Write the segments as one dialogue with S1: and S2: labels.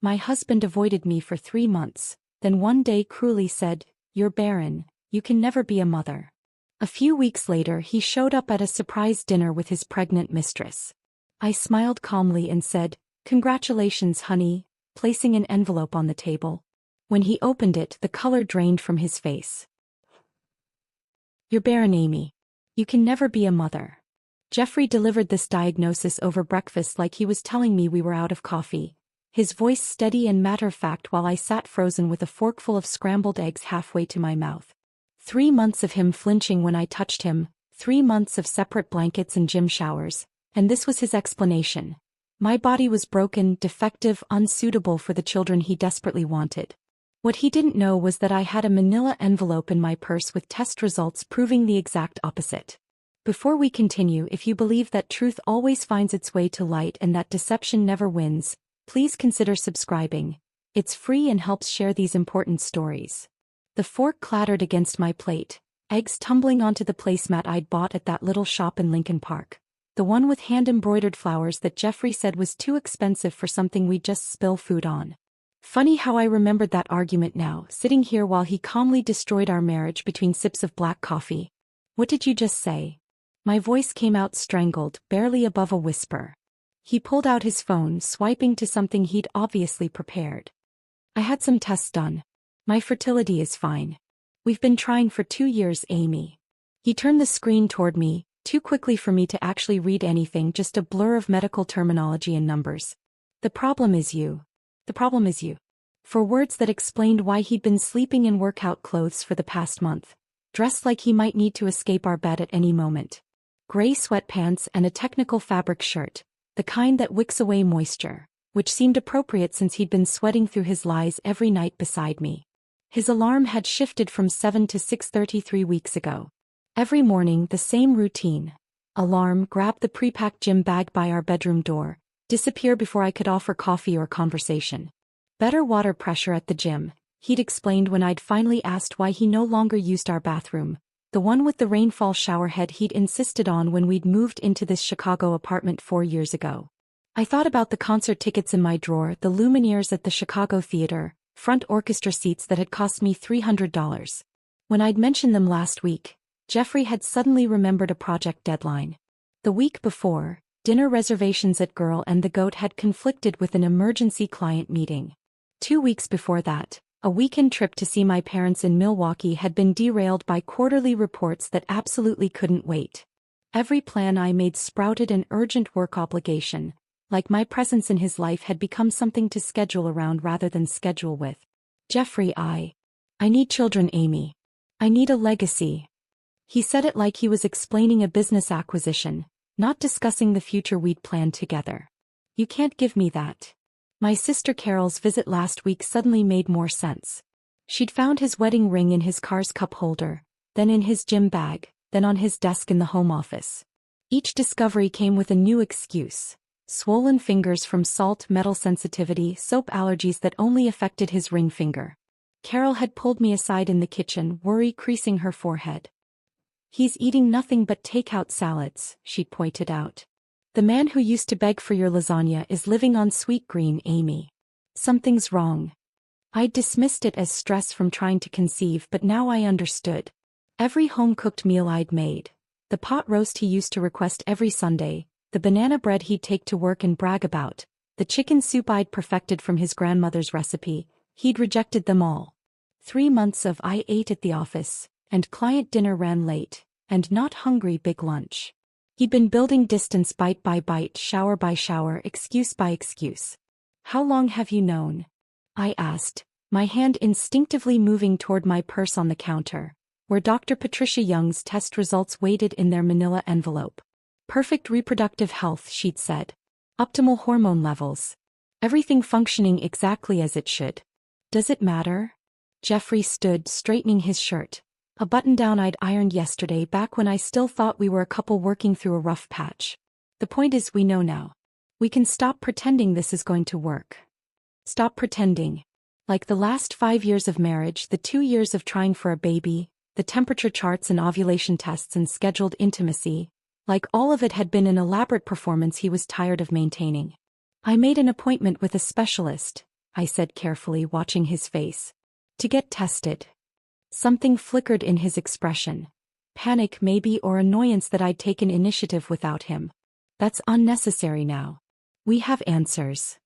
S1: My husband avoided me for 3 months, then one day cruelly said, "You're barren, you can never be a mother." A few weeks later he showed up at a surprise dinner with his pregnant mistress. I smiled calmly and said, "Congratulations, honey," placing an envelope on the table. When he opened it, the color drained from his face. "You're barren, Amy. You can never be a mother." Jeffrey delivered this diagnosis over breakfast like he was telling me we were out of coffee, his voice steady and matter-of-fact while I sat frozen with a forkful of scrambled eggs halfway to my mouth. 3 months of him flinching when I touched him, 3 months of separate blankets and gym showers, and this was his explanation. My body was broken, defective, unsuitable for the children he desperately wanted. What he didn't know was that I had a manila envelope in my purse with test results proving the exact opposite. Before we continue, if you believe that truth always finds its way to light and that deception never wins, please consider subscribing. It's free and helps share these important stories. The fork clattered against my plate, eggs tumbling onto the placemat I'd bought at that little shop in Lincoln Park. The one with hand-embroidered flowers that Jeffrey said was too expensive for something we'd just spill food on. Funny how I remembered that argument now, sitting here while he calmly destroyed our marriage between sips of black coffee. "What did you just say?" My voice came out strangled, barely above a whisper. He pulled out his phone, swiping to something he'd obviously prepared. "I had some tests done. My fertility is fine. We've been trying for 2 years, Amy." He turned the screen toward me, too quickly for me to actually read anything, just a blur of medical terminology and numbers. "The problem is you. The problem is you." For words that explained why he'd been sleeping in workout clothes for the past month, dressed like he might need to escape our bed at any moment. Gray sweatpants and a technical fabric shirt, the kind that wicks away moisture, which seemed appropriate since he'd been sweating through his lies every night beside me. His alarm had shifted from 7 to 6:30 3 weeks ago. Every morning, the same routine. Alarm, grab the pre-packed gym bag by our bedroom door, disappear before I could offer coffee or conversation. Better water pressure at the gym, he'd explained when I'd finally asked why he no longer used our bathroom, the one with the rainfall shower head he'd insisted on when we'd moved into this Chicago apartment 4 years ago. I thought about the concert tickets in my drawer, the Lumineers at the Chicago Theater, front orchestra seats that had cost me $300. When I'd mentioned them last week, Jeffrey had suddenly remembered a project deadline. The week before, dinner reservations at Girl and the Goat had conflicted with an emergency client meeting. 2 weeks before that, a weekend trip to see my parents in Milwaukee had been derailed by quarterly reports that absolutely couldn't wait. Every plan I made sprouted an urgent work obligation, like my presence in his life had become something to schedule around rather than schedule with. "Jeffrey, I need children, Amy. I need a legacy." He said it like he was explaining a business acquisition, not discussing the future we'd planned together. "You can't give me that." My sister Carol's visit last week suddenly made more sense. She'd found his wedding ring in his car's cup holder, then in his gym bag, then on his desk in the home office. Each discovery came with a new excuse. Swollen fingers from salt, metal sensitivity, soap allergies that only affected his ring finger. Carol had pulled me aside in the kitchen, worry creasing her forehead. "He's eating nothing but takeout salads," she'd pointed out. "The man who used to beg for your lasagna is living on sweet green, Amy. Something's wrong." I'd dismissed it as stress from trying to conceive, but now I understood. Every home-cooked meal I'd made, the pot roast he used to request every Sunday, the banana bread he'd take to work and brag about, the chicken soup I'd perfected from his grandmother's recipe, he'd rejected them all. 3 months of I ate at the office, and client dinner ran late, and not hungry big lunch. He'd been building distance bite by bite, shower by shower, excuse by excuse. "How long have you known?" I asked, my hand instinctively moving toward my purse on the counter, where Dr. Patricia Young's test results waited in their manila envelope. "Perfect reproductive health," she'd said. "Optimal hormone levels. Everything functioning exactly as it should." "Does it matter?" Jeffrey stood, straightening his shirt. A button-down I'd ironed yesterday, back when I still thought we were a couple working through a rough patch. "The point is, we know now. We can stop pretending this is going to work. Stop pretending. Like the last 5 years of marriage, the 2 years of trying for a baby, the temperature charts and ovulation tests and scheduled intimacy, like all of it had been an elaborate performance he was tired of maintaining. I made an appointment with a specialist, I said carefully, watching his face. To get tested. Something flickered in his expression. Panic maybe, or annoyance that I'd taken initiative without him. That's unnecessary now. We have answers.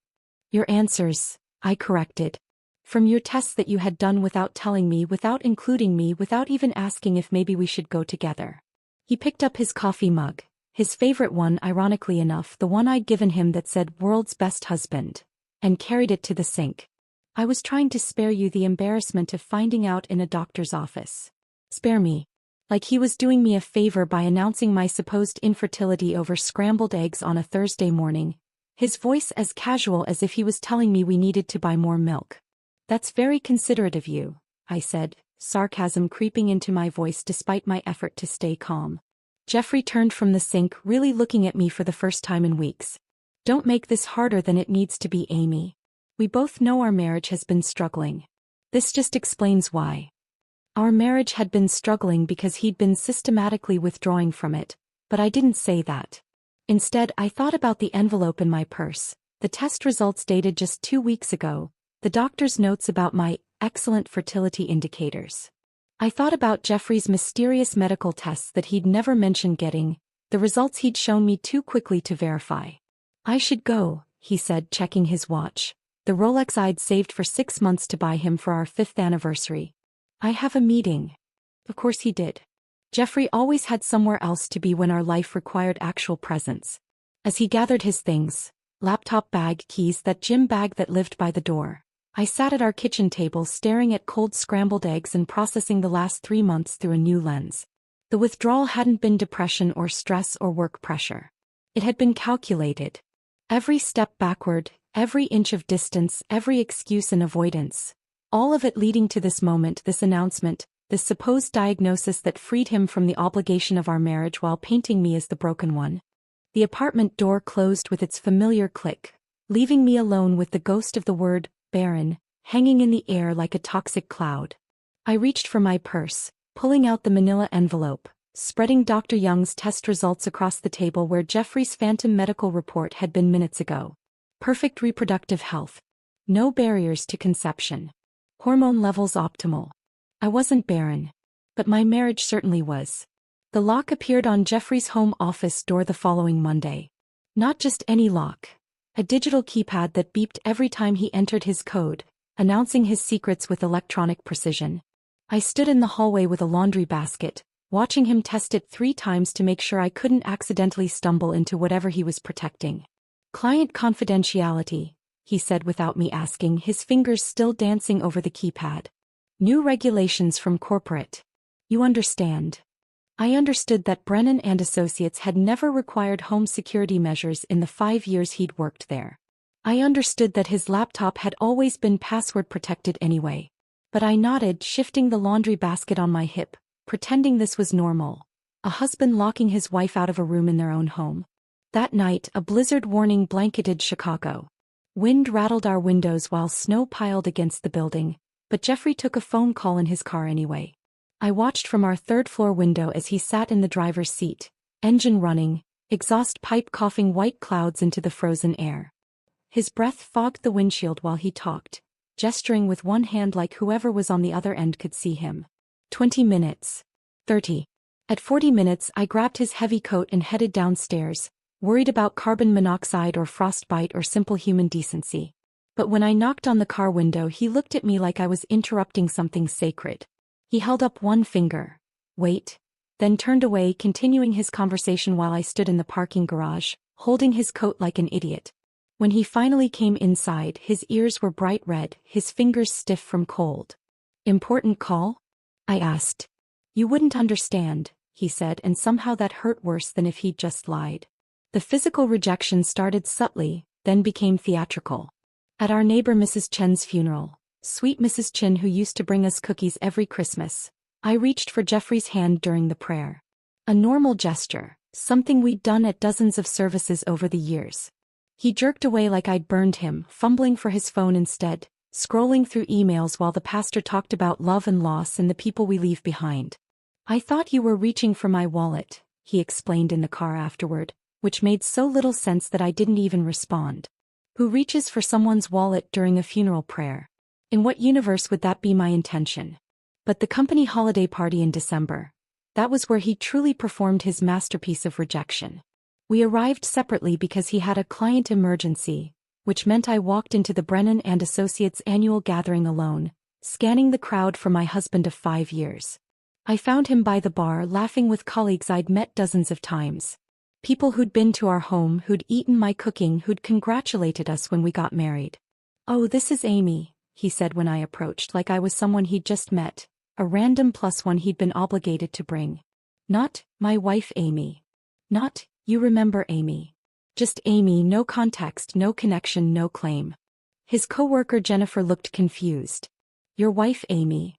S1: Your answers, I corrected. From your tests that you had done without telling me, without including me, without even asking if maybe we should go together. He picked up his coffee mug, his favorite one, ironically enough, the one I'd given him that said "World's Best Husband," and carried it to the sink. I was trying to spare you the embarrassment of finding out in a doctor's office. Spare me. Like he was doing me a favor by announcing my supposed infertility over scrambled eggs on a Thursday morning, his voice as casual as if he was telling me we needed to buy more milk. That's very considerate of you, I said, sarcasm creeping into my voice despite my effort to stay calm. Jeffrey turned from the sink, really looking at me for the first time in weeks. Don't make this harder than it needs to be, Amy. We both know our marriage has been struggling. This just explains why. Our marriage had been struggling because he'd been systematically withdrawing from it, but I didn't say that. Instead, I thought about the envelope in my purse, the test results dated just 2 weeks ago, the doctor's notes about my excellent fertility indicators. I thought about Jeffrey's mysterious medical tests that he'd never mentioned getting, the results he'd shown me too quickly to verify. I should go, he said, checking his watch, the Rolex I'd saved for 6 months to buy him for our 5th anniversary. I have a meeting. Of course he did. Jeffrey always had somewhere else to be when our life required actual presence. As he gathered his things, laptop bag, keys, that gym bag that lived by the door, I sat at our kitchen table staring at cold scrambled eggs and processing the last 3 months through a new lens. The withdrawal hadn't been depression or stress or work pressure. It had been calculated. Every step backward, every inch of distance, every excuse and avoidance. All of it leading to this moment, this announcement, this supposed diagnosis that freed him from the obligation of our marriage while painting me as the broken one. The apartment door closed with its familiar click, leaving me alone with the ghost of the word, Barren, hanging in the air like a toxic cloud. I reached for my purse, pulling out the manila envelope, spreading Dr. Young's test results across the table where Jeffrey's phantom medical report had been minutes ago. Perfect reproductive health. No barriers to conception. Hormone levels optimal. I wasn't barren. But my marriage certainly was. The lock appeared on Jeffrey's home office door the following Monday. Not just any lock. A digital keypad that beeped every time he entered his code, announcing his secrets with electronic precision. I stood in the hallway with a laundry basket, watching him test it 3 times to make sure I couldn't accidentally stumble into whatever he was protecting. Client confidentiality, he said without me asking, his fingers still dancing over the keypad. New regulations from corporate. You understand. I understood that Brennan and Associates had never required home security measures in the 5 years he'd worked there. I understood that his laptop had always been password protected anyway. But I nodded, shifting the laundry basket on my hip, pretending this was normal. A husband locking his wife out of a room in their own home. That night, a blizzard warning blanketed Chicago. Wind rattled our windows while snow piled against the building, but Jeffrey took a phone call in his car anyway. I watched from our 3rd-floor window as he sat in the driver's seat, engine running, exhaust pipe coughing white clouds into the frozen air. His breath fogged the windshield while he talked, gesturing with one hand like whoever was on the other end could see him. 20 minutes. 30. At 40 minutes, I grabbed his heavy coat and headed downstairs, worried about carbon monoxide or frostbite or simple human decency. But when I knocked on the car window, he looked at me like I was interrupting something sacred. He held up one finger. Wait. Then turned away, continuing his conversation while I stood in the parking garage, holding his coat like an idiot. When he finally came inside, his ears were bright red, his fingers stiff from cold. Important call? I asked. You wouldn't understand, he said, and somehow that hurt worse than if he'd just lied. The physical rejection started subtly, then became theatrical. At our neighbor Mrs. Chen's funeral, sweet Mrs. Chen who used to bring us cookies every Christmas, I reached for Jeffrey's hand during the prayer. A normal gesture, something we'd done at dozens of services over the years. He jerked away like I'd burned him, fumbling for his phone instead, scrolling through emails while the pastor talked about love and loss and the people we leave behind. I thought you were reaching for my wallet, he explained in the car afterward, which made so little sense that I didn't even respond. Who reaches for someone's wallet during a funeral prayer? In what universe would that be my intention? But the company holiday party in December. That was where he truly performed his masterpiece of rejection. We arrived separately because he had a client emergency, which meant I walked into the Brennan and Associates annual gathering alone, scanning the crowd for my husband of 5 years. I found him by the bar laughing with colleagues I'd met dozens of times. People who'd been to our home, who'd eaten my cooking, who'd congratulated us when we got married. "Oh, this is Amy," he said when I approached, like I was someone he'd just met, a random +1 he'd been obligated to bring. Not, "My wife Amy." Not, "You remember Amy." Just Amy, no context, no connection, no claim. His coworker Jennifer looked confused. "Your wife Amy?"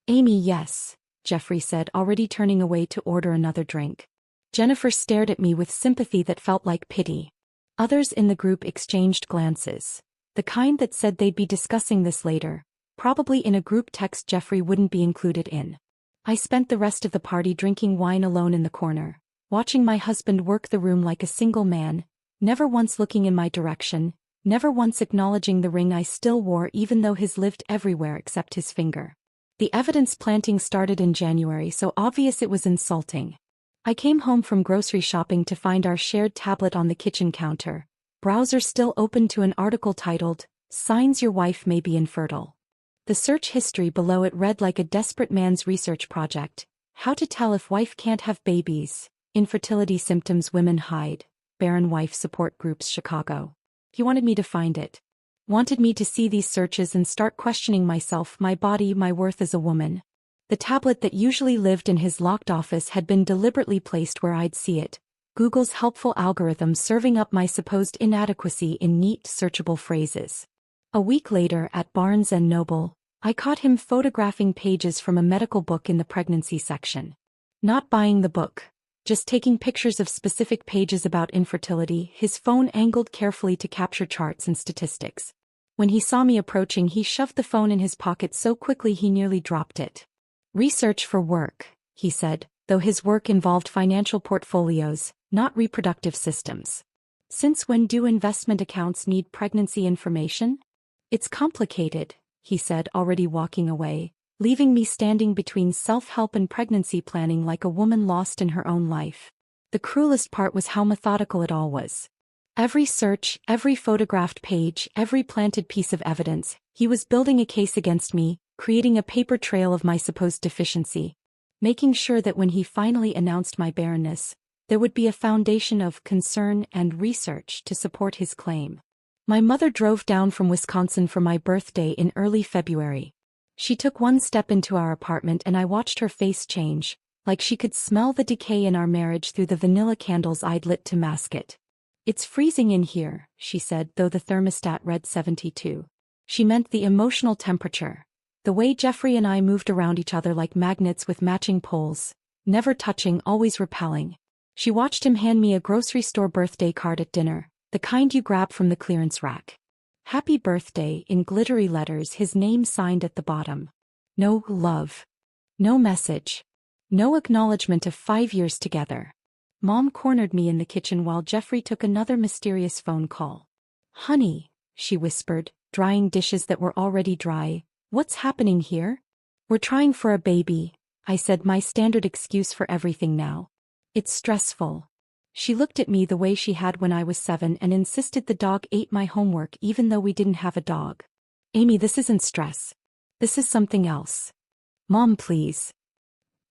S1: "Amy, yes," Jeffrey said, already turning away to order another drink. Jennifer stared at me with sympathy that felt like pity. Others in the group exchanged glances, the kind that said they'd be discussing this later, probably in a group text Jeffrey wouldn't be included in. I spent the rest of the party drinking wine alone in the corner, watching my husband work the room like a single man, never once looking in my direction, never once acknowledging the ring I still wore even though his lived everywhere except his finger. The evidence planting started in January, so obvious it was insulting. I came home from grocery shopping to find our shared tablet on the kitchen counter, browser still open to an article titled, "Signs Your Wife May Be Infertile." The search history below it read like a desperate man's research project: how to tell if wife can't have babies, infertility symptoms women hide, Barren wife support groups Chicago. He wanted me to find it. Wanted me to see these searches and start questioning myself, my body, my worth as a woman. The tablet that usually lived in his locked office had been deliberately placed where I'd see it, Google's helpful algorithm serving up my supposed inadequacy in neat, searchable phrases. A week later at Barnes & Noble, I caught him photographing pages from a medical book in the pregnancy section. Not buying the book, just taking pictures of specific pages about infertility, his phone angled carefully to capture charts and statistics. When he saw me approaching, he shoved the phone in his pocket so quickly he nearly dropped it. "Research for work," he said, though his work involved financial portfolios, not reproductive systems. "Since when do investment accounts need pregnancy information?" "It's complicated," he said, already walking away, leaving me standing between self-help and pregnancy planning like a woman lost in her own life. The cruelest part was how methodical it all was. Every search, every photographed page, every planted piece of evidence, he was building a case against me, creating a paper trail of my supposed deficiency, making sure that when he finally announced my barrenness, there would be a foundation of concern and research to support his claim. My mother drove down from Wisconsin for my birthday in early February. She took one step into our apartment and I watched her face change, like she could smell the decay in our marriage through the vanilla candles I'd lit to mask it. "It's freezing in here," she said, though the thermostat read 72. She meant the emotional temperature. The way Jeffrey and I moved around each other like magnets with matching poles, never touching, always repelling. She watched him hand me a grocery store birthday card at dinner, the kind you grab from the clearance rack. "Happy birthday" in glittery letters, his name signed at the bottom. No love. No message. No acknowledgement of 5 years together. Mom cornered me in the kitchen while Jeffrey took another mysterious phone call. "Honey," she whispered, drying dishes that were already dry, "what's happening here?" "We're trying for a baby," I said, my standard excuse for everything now. "It's stressful." She looked at me the way she had when I was 7 and insisted the dog ate my homework even though we didn't have a dog. "Amy, this isn't stress. This is something else. Mom, please."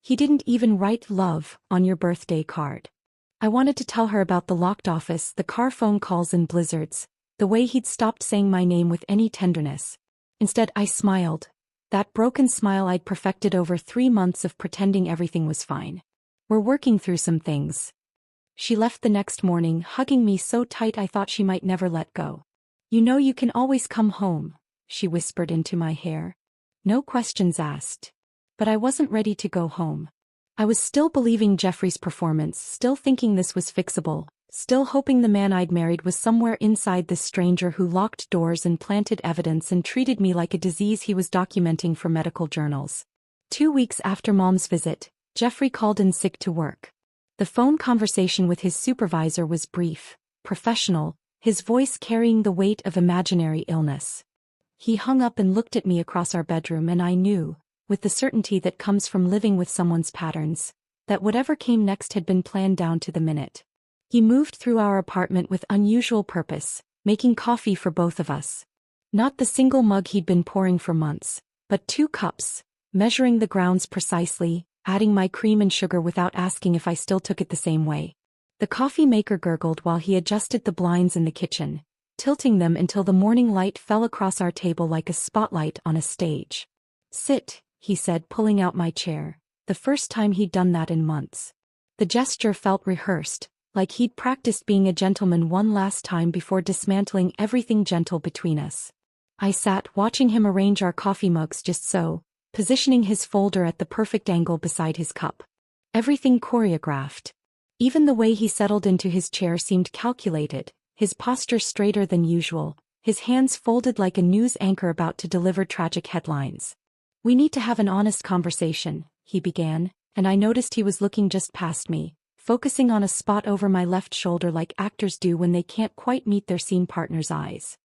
S1: He didn't even write "love" on your birthday card. I wanted to tell her about the locked office, the car phone calls and blizzards, the way he'd stopped saying my name with any tenderness. Instead, I smiled. That broken smile I'd perfected over 3 months of pretending everything was fine. "We're working through some things." She left the next morning, hugging me so tight I thought she might never let go. "You know you can always come home," she whispered into my hair. No questions asked. But I wasn't ready to go home. I was still believing Jeffrey's performance, still thinking this was fixable, still hoping the man I'd married was somewhere inside this stranger who locked doors and planted evidence and treated me like a disease he was documenting for medical journals. 2 weeks after Mom's visit, Jeffrey called in sick to work. The phone conversation with his supervisor was brief, professional, his voice carrying the weight of imaginary illness. He hung up and looked at me across our bedroom, and I knew, with the certainty that comes from living with someone's patterns, that whatever came next had been planned down to the minute. He moved through our apartment with unusual purpose, making coffee for both of us. Not the single mug he'd been pouring for months, but 2 cups, measuring the grounds precisely, adding my cream and sugar without asking if I still took it the same way. The coffee maker gurgled while he adjusted the blinds in the kitchen, tilting them until the morning light fell across our table like a spotlight on a stage. "Sit," he said, pulling out my chair, the first time he'd done that in months. The gesture felt rehearsed, like he'd practiced being a gentleman one last time before dismantling everything gentle between us. I sat watching him arrange our coffee mugs just so, positioning his folder at the perfect angle beside his cup. Everything choreographed. Even the way he settled into his chair seemed calculated, his posture straighter than usual, his hands folded like a news anchor about to deliver tragic headlines. "We need to have an honest conversation," he began, and I noticed he was looking just past me, focusing on a spot over my left shoulder like actors do when they can't quite meet their scene partner's eyes.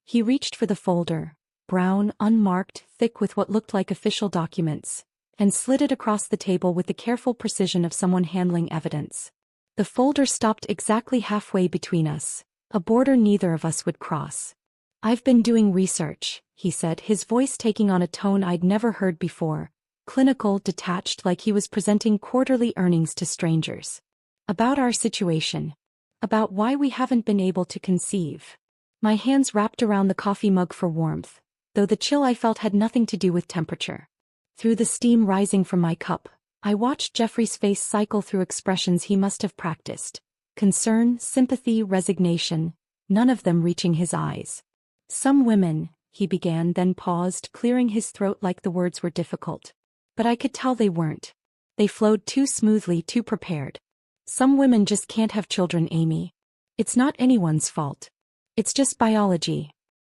S1: He reached for the folder, brown, unmarked, thick with what looked like official documents, and slid it across the table with the careful precision of someone handling evidence. The folder stopped exactly halfway between us, a border neither of us would cross. "I've been doing research," he said, his voice taking on a tone I'd never heard before, clinical, detached, like he was presenting quarterly earnings to strangers. "About our situation. About why we haven't been able to conceive." My hands wrapped around the coffee mug for warmth, though the chill I felt had nothing to do with temperature. Through the steam rising from my cup, I watched Jeffrey's face cycle through expressions he must have practiced. Concern, sympathy, resignation, none of them reaching his eyes. "Some women," he began, then paused, clearing his throat like the words were difficult. But I could tell they weren't. They flowed too smoothly, too prepared. "Some women just can't have children, Amy. It's not anyone's fault. It's just biology."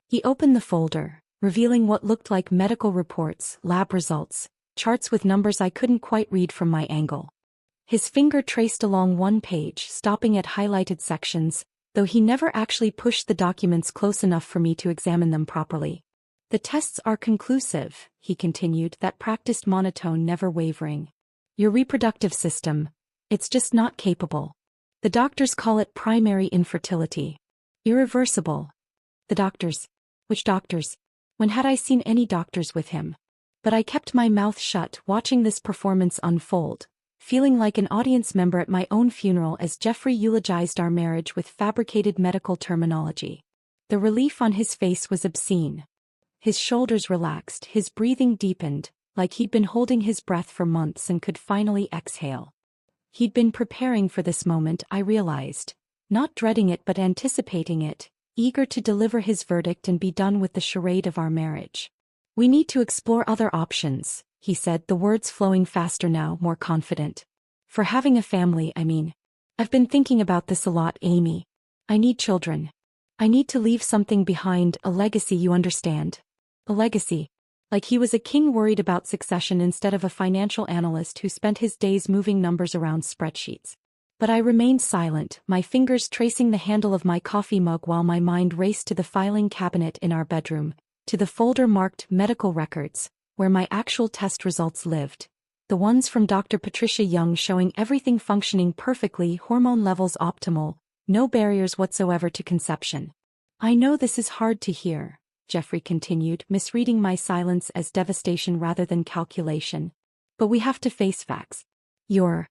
S1: He opened the folder, revealing what looked like medical reports, lab results, charts with numbers I couldn't quite read from my angle. His finger traced along one page, stopping at highlighted sections, though he never actually pushed the documents close enough for me to examine them properly. "The tests are conclusive," he continued, that practiced monotone never wavering. "Your reproductive system, it's just not capable. The doctors call it primary infertility. Irreversible." The doctors. Which doctors? When had I seen any doctors with him? But I kept my mouth shut, watching this performance unfold, feeling like an audience member at my own funeral as Jeffrey eulogized our marriage with fabricated medical terminology. The relief on his face was obscene. His shoulders relaxed, his breathing deepened, like he'd been holding his breath for months and could finally exhale. He'd been preparing for this moment, I realized, not dreading it but anticipating it, eager to deliver his verdict and be done with the charade of our marriage. "We need to explore other options," he said, the words flowing faster now, more confident. "For having a family, I mean. I've been thinking about this a lot, Amy. I need children. I need to leave something behind, a legacy, you understand? A legacy." Like he was a king worried about succession instead of a financial analyst who spent his days moving numbers around spreadsheets. But I remained silent, my fingers tracing the handle of my coffee mug while my mind raced to the filing cabinet in our bedroom, to the folder marked medical records, where my actual test results lived. The ones from Dr. Patricia Young showing everything functioning perfectly, hormone levels optimal, no barriers whatsoever to conception. "I know this is hard to hear," Jeffrey continued, misreading my silence as devastation rather than calculation. "But we have to face facts. You're..."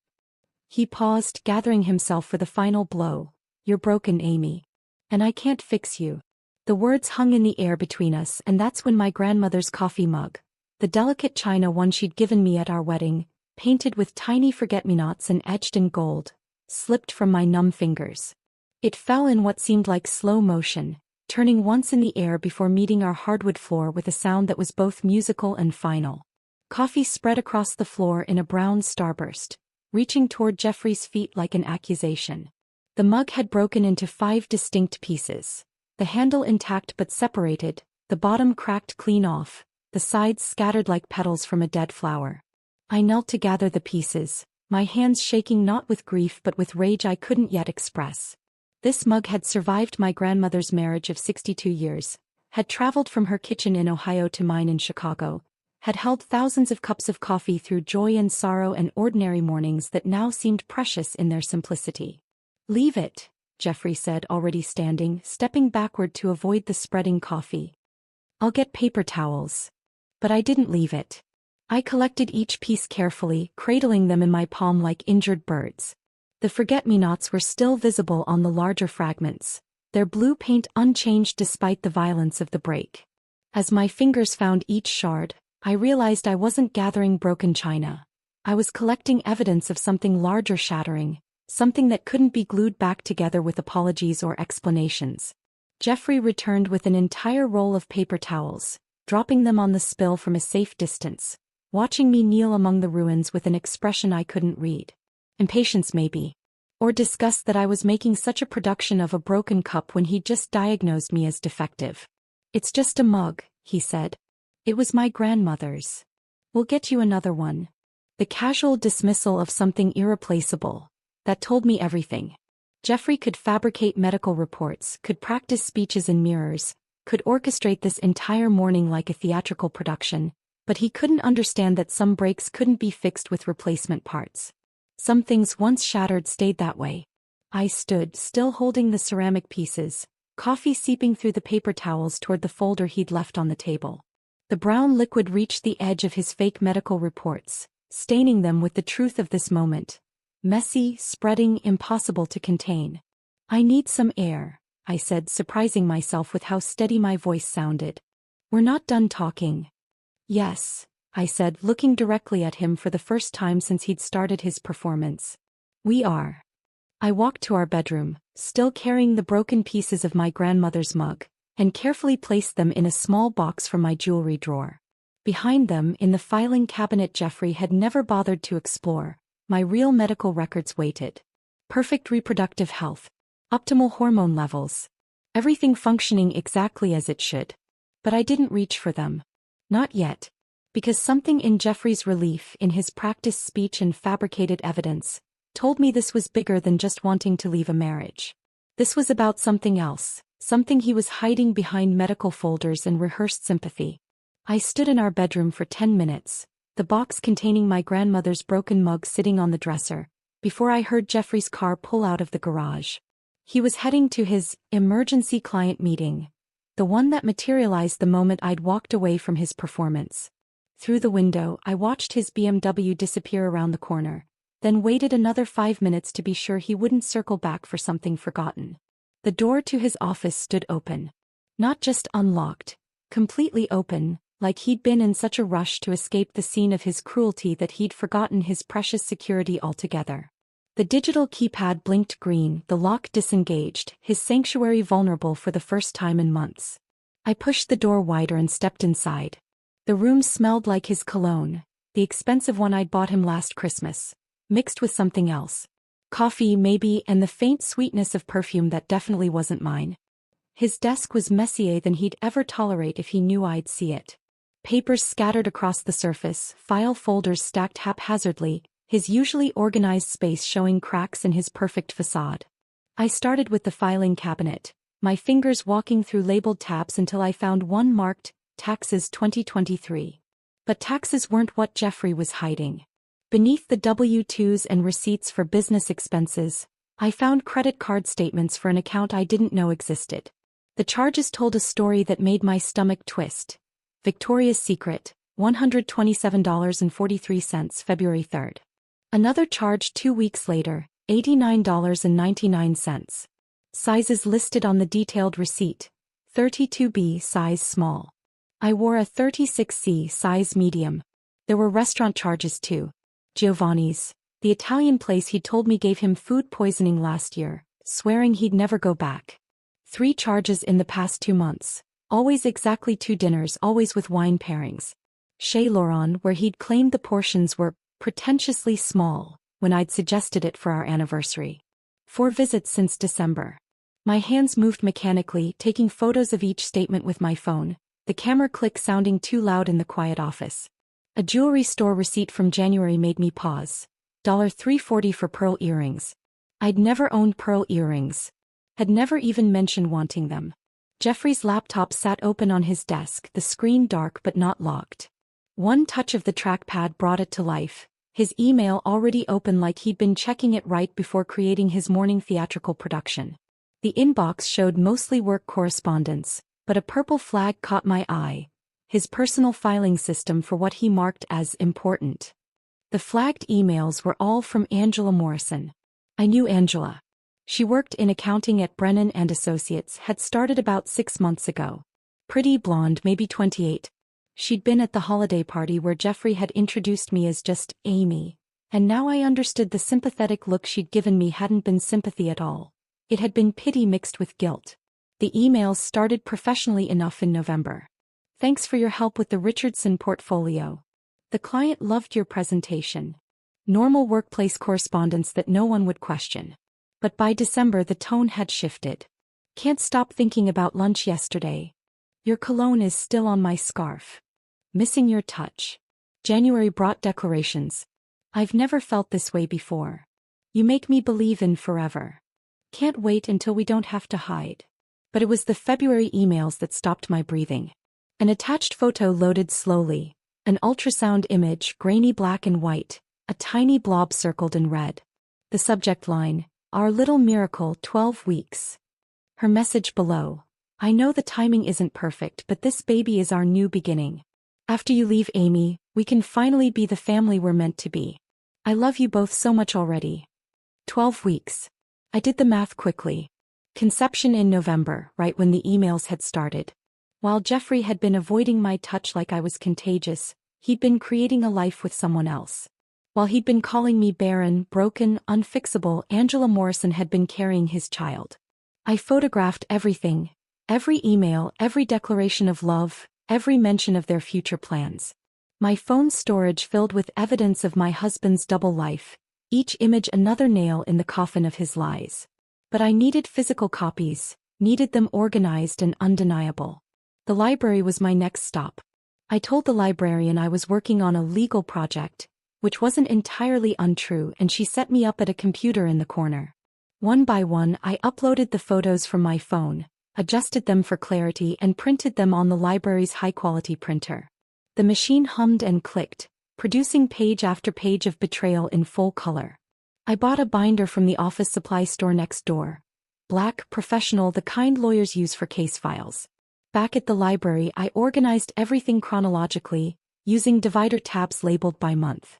S1: He paused, gathering himself for the final blow. "You're broken, Amy. And I can't fix you." The words hung in the air between us, and that's when my grandmother's coffee mug, the delicate china one she'd given me at our wedding, painted with tiny forget-me-nots and etched in gold, slipped from my numb fingers. It fell in what seemed like slow motion, turning once in the air before meeting our hardwood floor with a sound that was both musical and final. Coffee spread across the floor in a brown starburst, reaching toward Jeffrey's feet like an accusation. The mug had broken into 5 distinct pieces. The handle intact but separated, the bottom cracked clean off, the sides scattered like petals from a dead flower. I knelt to gather the pieces, my hands shaking not with grief but with rage I couldn't yet express. This mug had survived my grandmother's marriage of 62 years, had traveled from her kitchen in Ohio to mine in Chicago, had held thousands of cups of coffee through joy and sorrow and ordinary mornings that now seemed precious in their simplicity. "Leave it," Jeffrey said, already standing, stepping backward to avoid the spreading coffee. "I'll get paper towels." But I didn't leave it. I collected each piece carefully, cradling them in my palm like injured birds. The forget-me-nots were still visible on the larger fragments, their blue paint unchanged despite the violence of the break. As my fingers found each shard, I realized I wasn't gathering broken china. I was collecting evidence of something larger shattering, something that couldn't be glued back together with apologies or explanations. Jeffrey returned with an entire roll of paper towels, dropping them on the spill from a safe distance, watching me kneel among the ruins with an expression I couldn't read. Impatience maybe. Or disgust that I was making such a production of a broken cup when he'd just diagnosed me as defective. "It's just a mug," he said. "It was my grandmother's. We'll get you another one." The casual dismissal of something irreplaceable. That told me everything. Jeffrey could fabricate medical reports, could practice speeches in mirrors, could orchestrate this entire morning like a theatrical production, but he couldn't understand that some breaks couldn't be fixed with replacement parts. Some things once shattered stayed that way. I stood, still holding the ceramic pieces, coffee seeping through the paper towels toward the folder he'd left on the table. The brown liquid reached the edge of his fake medical reports, staining them with the truth of this moment. Messy, spreading, impossible to contain. "I need some air," I said, surprising myself with how steady my voice sounded. "We're not done talking." "Yes," I said, looking directly at him for the first time since he'd started his performance. "We are." I walked to our bedroom, still carrying the broken pieces of my grandmother's mug, and carefully placed them in a small box from my jewelry drawer. Behind them, in the filing cabinet Jeffrey had never bothered to explore, my real medical records waited. Perfect reproductive health. Optimal hormone levels. Everything functioning exactly as it should. But I didn't reach for them. Not yet. Because something in Jeffrey's relief, in his practiced speech and fabricated evidence, told me this was bigger than just wanting to leave a marriage. This was about something else, something he was hiding behind medical folders and rehearsed sympathy. I stood in our bedroom for 10 minutes, the box containing my grandmother's broken mug sitting on the dresser, before I heard Jeffrey's car pull out of the garage. He was heading to his emergency client meeting, the one that materialized the moment I'd walked away from his performance. Through the window, I watched his BMW disappear around the corner, then waited another 5 minutes to be sure he wouldn't circle back for something forgotten. The door to his office stood open. Not just unlocked, completely open, like he'd been in such a rush to escape the scene of his cruelty that he'd forgotten his precious security altogether. The digital keypad blinked green, the lock disengaged, his sanctuary vulnerable for the first time in months. I pushed the door wider and stepped inside. The room smelled like his cologne, the expensive one I'd bought him last Christmas, mixed with something else. Coffee, maybe, and the faint sweetness of perfume that definitely wasn't mine. His desk was messier than he'd ever tolerate if he knew I'd see it. Papers scattered across the surface, file folders stacked haphazardly, his usually organized space showing cracks in his perfect facade. I started with the filing cabinet, my fingers walking through labeled tabs until I found one marked, Taxes 2023. But taxes weren't what Jeffrey was hiding. Beneath the W-2s and receipts for business expenses, I found credit card statements for an account I didn't know existed. The charges told a story that made my stomach twist. Victoria's Secret, $127.43 February 3rd. Another charge 2 weeks later, $89.99. Sizes listed on the detailed receipt, 32B size small. I wore a 36C size medium. There were restaurant charges too. Giovanni's, the Italian place he'd told me gave him food poisoning last year, swearing he'd never go back. 3 charges in the past 2 months. Always exactly 2 dinners, always with wine pairings. Chez Laurent, where he'd claimed the portions were pretentiously small, when I'd suggested it for our anniversary. 4 visits since December. My hands moved mechanically, taking photos of each statement with my phone, the camera click sounding too loud in the quiet office. A jewelry store receipt from January made me pause. $3.40 for pearl earrings. I'd never owned pearl earrings. had never even mentioned wanting them. Jeffrey's laptop sat open on his desk, the screen dark but not locked. One touch of the trackpad brought it to life, his email already open like he'd been checking it right before creating his morning theatrical production. The inbox showed mostly work correspondence, but a purple flag caught my eye, his personal filing system for what he marked as important. The flagged emails were all from Angela Morrison. I knew Angela. She worked in accounting at Barren and Associates, had started about 6 months ago. Pretty blonde, maybe 28. She'd been at the holiday party where Jeffrey had introduced me as just Amy, and now I understood the sympathetic look she'd given me hadn't been sympathy at all. It had been pity mixed with guilt. The emails started professionally enough in November. Thanks for your help with the Richardson portfolio. The client loved your presentation. Normal workplace correspondence that no one would question. But by December the tone had shifted. Can't stop thinking about lunch yesterday. Your cologne is still on my scarf. Missing your touch. January brought declarations. I've never felt this way before. You make me believe in forever. Can't wait until we don't have to hide. But it was the February emails that stopped my breathing. An attached photo loaded slowly. An ultrasound image, grainy black and white, a tiny blob circled in red. The subject line, Our little miracle, 12 weeks. Her message below. I know the timing isn't perfect, but this baby is our new beginning. After you leave Amy, we can finally be the family we're meant to be. I love you both so much already. 12 weeks. I did the math quickly. Conception in November, right when the emails had started. While Jeffrey had been avoiding my touch like I was contagious, he'd been creating a life with someone else. While he'd been calling me barren, broken, unfixable, Angela Morrison had been carrying his child. I photographed everything. Every email, every declaration of love, every mention of their future plans. My phone storage filled with evidence of my husband's double life, each image another nail in the coffin of his lies. But I needed physical copies, needed them organized and undeniable. The library was my next stop. I told the librarian I was working on a legal project, which wasn't entirely untrue, and she set me up at a computer in the corner. One by one I uploaded the photos from my phone, adjusted them for clarity and printed them on the library's high-quality printer. The machine hummed and clicked, producing page after page of betrayal in full color. I bought a binder from the office supply store next door. Black, professional, the kind lawyers use for case files. Back at the library I organized everything chronologically, using divider tabs labeled by month.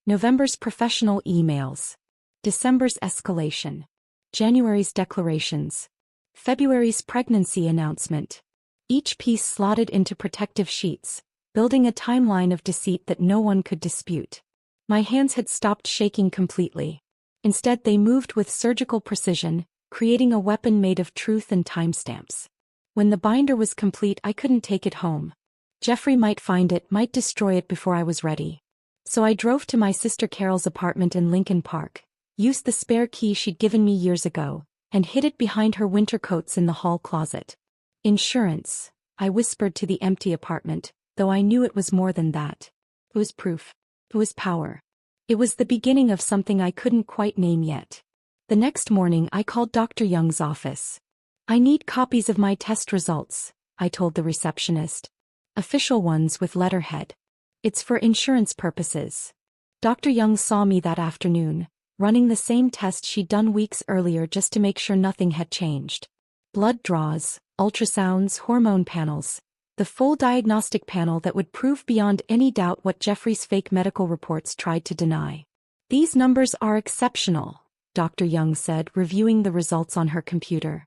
S1: November's professional emails. December's escalation. January's declarations. February's pregnancy announcement. Each piece slotted into protective sheets, building a timeline of deceit that no one could dispute. My hands had stopped shaking completely. Instead they moved with surgical precision, creating a weapon made of truth and timestamps. When the binder was complete I couldn't take it home. Jeffrey might find it, might destroy it before I was ready. So I drove to my sister Carol's apartment in Lincoln Park, used the spare key she'd given me years ago, and hid it behind her winter coats in the hall closet. Insurance, I whispered to the empty apartment, though I knew it was more than that. It was proof. It was power. It was the beginning of something I couldn't quite name yet. The next morning I called Dr. Young's office. I need copies of my test results, I told the receptionist. Official ones with letterhead. It's for insurance purposes. Dr. Young saw me that afternoon, running the same test she'd done weeks earlier just to make sure nothing had changed. Blood draws, ultrasounds, hormone panels. The full diagnostic panel that would prove beyond any doubt what Jeffrey's fake medical reports tried to deny. These numbers are exceptional, Dr. Young said, reviewing the results on her computer.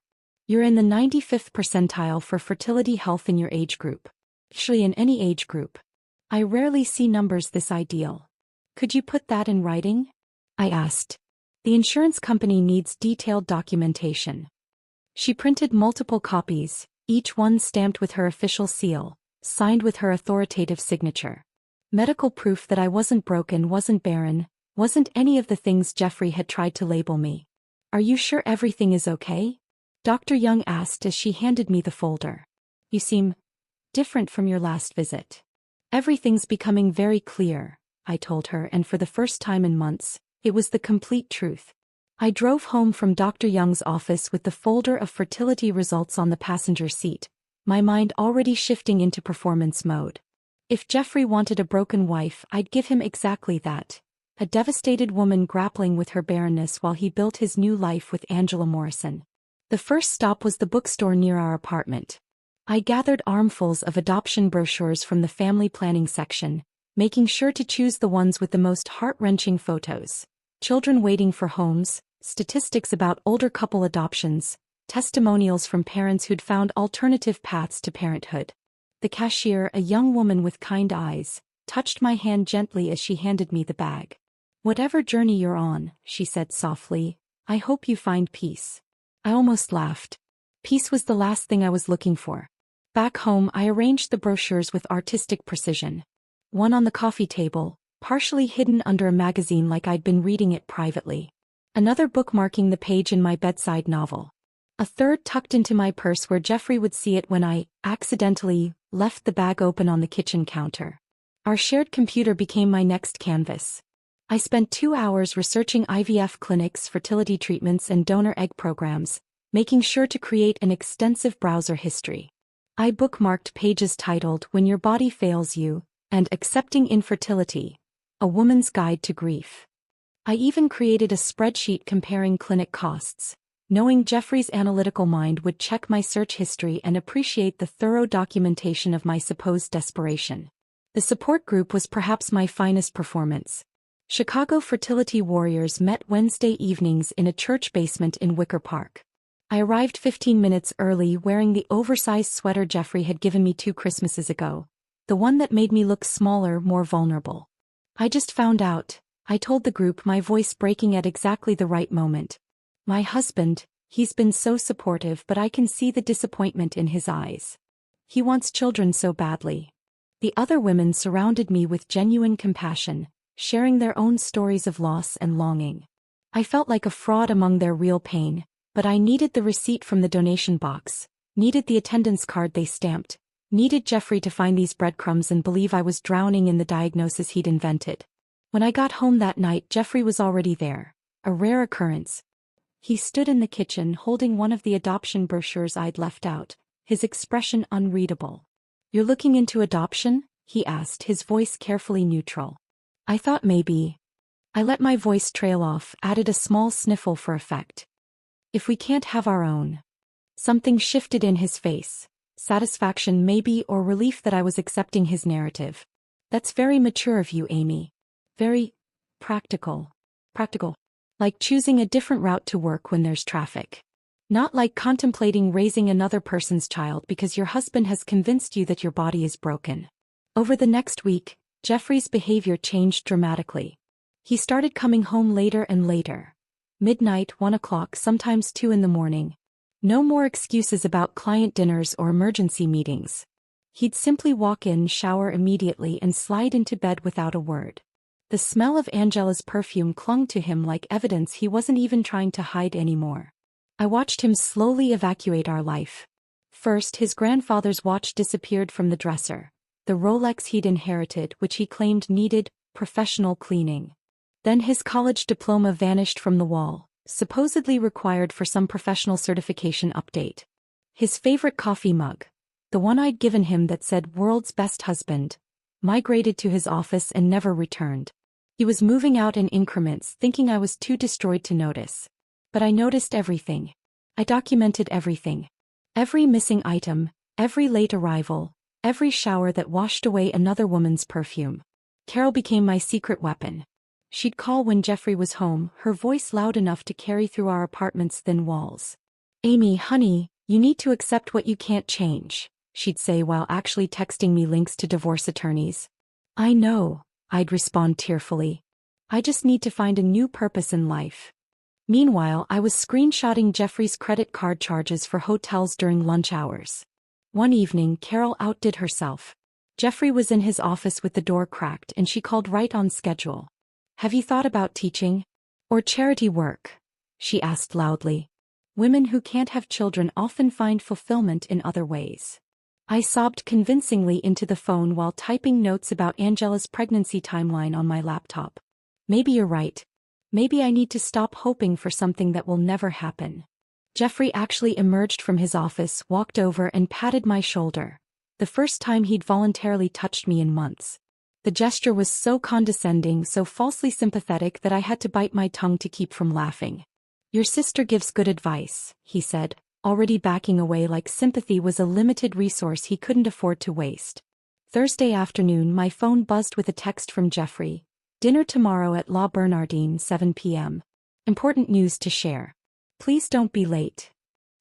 S1: You're in the 95th percentile for fertility health in your age group. Actually, in any age group. I rarely see numbers this ideal. Could you put that in writing? I asked. The insurance company needs detailed documentation. She printed multiple copies, each one stamped with her official seal, signed with her authoritative signature. Medical proof that I wasn't broken, wasn't barren, wasn't any of the things Jeffrey had tried to label me. Are you sure everything is okay? Dr. Young asked as she handed me the folder. You seem different from your last visit. Everything's becoming very clear, I told her, and for the first time in months, it was the complete truth. I drove home from Dr. Young's office with the folder of fertility results on the passenger seat, my mind already shifting into performance mode. If Jeffrey wanted a broken wife, I'd give him exactly that. A devastated woman grappling with her barrenness while he built his new life with Angela Morrison. The first stop was the bookstore near our apartment. I gathered armfuls of adoption brochures from the family planning section, making sure to choose the ones with the most heart-wrenching photos. Children waiting for homes, statistics about older couple adoptions, testimonials from parents who'd found alternative paths to parenthood. The cashier, a young woman with kind eyes, touched my hand gently as she handed me the bag. "Whatever journey you're on," she said softly, "I hope you find peace." I almost laughed. Peace was the last thing I was looking for. Back home, I arranged the brochures with artistic precision. One on the coffee table, partially hidden under a magazine like I'd been reading it privately. Another bookmarking the page in my bedside novel. A third tucked into my purse where Jeffrey would see it when I, accidentally, left the bag open on the kitchen counter. Our shared computer became my next canvas. I spent 2 hours researching IVF clinics, fertility treatments, and donor egg programs, making sure to create an extensive browser history. I bookmarked pages titled "When Your Body Fails You" and "Accepting Infertility: A Woman's Guide to Grief." I even created a spreadsheet comparing clinic costs, knowing Jeffrey's analytical mind would check my search history and appreciate the thorough documentation of my supposed desperation. The support group was perhaps my finest performance. Chicago fertility warriors met Wednesday evenings in a church basement in Wicker Park. I arrived 15 minutes early wearing the oversized sweater Jeffrey had given me 2 Christmases ago, the one that made me look smaller, more vulnerable. "I just found out," I told the group, my voice breaking at exactly the right moment. "My husband, he's been so supportive, but I can see the disappointment in his eyes. He wants children so badly." The other women surrounded me with genuine compassion, sharing their own stories of loss and longing. I felt like a fraud among their real pain, but I needed the receipt from the donation box, needed the attendance card they stamped, needed Jeffrey to find these breadcrumbs and believe I was drowning in the diagnosis he'd invented. When I got home that night, Jeffrey was already there, a rare occurrence. He stood in the kitchen holding one of the adoption brochures I'd left out, his expression unreadable. "You're looking into adoption?" he asked, his voice carefully neutral. I thought maybe. I let my voice trail off, added a small sniffle for effect. "If we can't have our own." Something shifted in his face. Satisfaction maybe, or relief that I was accepting his narrative. "That's very mature of you, Amy. Very practical." Practical. Like choosing a different route to work when there's traffic. Not like contemplating raising another person's child because your husband has convinced you that your body is broken. Over the next week, Jeffrey's behavior changed dramatically. He started coming home later and later. Midnight, 1 o'clock, sometimes 2 in the morning. No more excuses about client dinners or emergency meetings. He'd simply walk in, shower immediately, and slide into bed without a word. The smell of Angela's perfume clung to him like evidence he wasn't even trying to hide anymore. I watched him slowly evacuate our life. First, his grandfather's watch disappeared from the dresser, the Rolex he'd inherited, which he claimed needed professional cleaning. Then his college diploma vanished from the wall, supposedly required for some professional certification update. His favorite coffee mug, the one I'd given him that said "World's Best Husband," migrated to his office and never returned. He was moving out in increments, thinking I was too destroyed to notice. But I noticed everything. I documented everything. Every missing item, every late arrival, every shower that washed away another woman's perfume. Carol became my secret weapon. She'd call when Jeffrey was home, her voice loud enough to carry through our apartment's thin walls. "Amy, honey, you need to accept what you can't change," she'd say while actually texting me links to divorce attorneys. "I know," I'd respond tearfully. "I just need to find a new purpose in life." Meanwhile, I was screenshotting Jeffrey's credit card charges for hotels during lunch hours. One evening, Carol outdid herself. Jeffrey was in his office with the door cracked and she called right on schedule. "Have you thought about teaching? Or charity work?" she asked loudly. Women who can't have children often find fulfillment in other ways. I sobbed convincingly into the phone while typing notes about Angela's pregnancy timeline on my laptop. "Maybe you're right. Maybe I need to stop hoping for something that will never happen. Jeffrey actually emerged from his office, walked over and patted my shoulder. The first time he'd voluntarily touched me in months. The gesture was so condescending, so falsely sympathetic that I had to bite my tongue to keep from laughing. "Your sister gives good advice," he said, already backing away like sympathy was a limited resource he couldn't afford to waste. Thursday afternoon, my phone buzzed with a text from Jeffrey. "Dinner tomorrow at La Bernardine, 7 p.m. Important news to share. Please don't be late."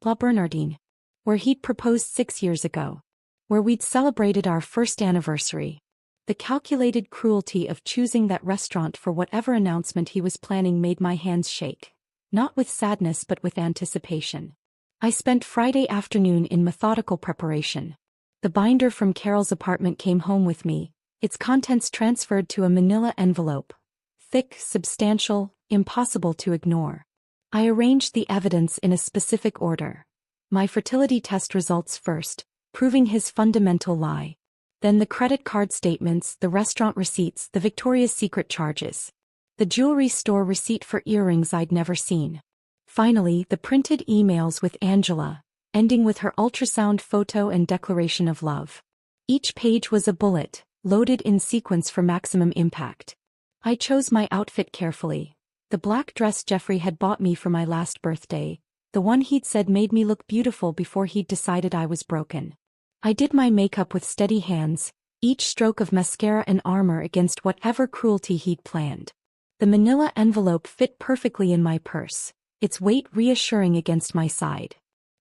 S1: La Bernardine. Where he'd proposed 6 years ago. Where we'd celebrated our first anniversary. The calculated cruelty of choosing that restaurant for whatever announcement he was planning made my hands shake. Not with sadness but with anticipation. I spent Friday afternoon in methodical preparation. The binder from Carol's apartment came home with me, its contents transferred to a manila envelope. Thick, substantial, impossible to ignore. I arranged the evidence in a specific order. My fertility test results first, proving his fundamental lie. Then the credit card statements, the restaurant receipts, the Victoria's Secret charges. The jewelry store receipt for earrings I'd never seen. Finally, the printed emails with Angela, ending with her ultrasound photo and declaration of love. Each page was a bullet, loaded in sequence for maximum impact. I chose my outfit carefully. The black dress Jeffrey had bought me for my last birthday, the one he'd said made me look beautiful before he'd decided I was broken. I did my makeup with steady hands, each stroke of mascara and armor against whatever cruelty he'd planned. The manila envelope fit perfectly in my purse, its weight reassuring against my side.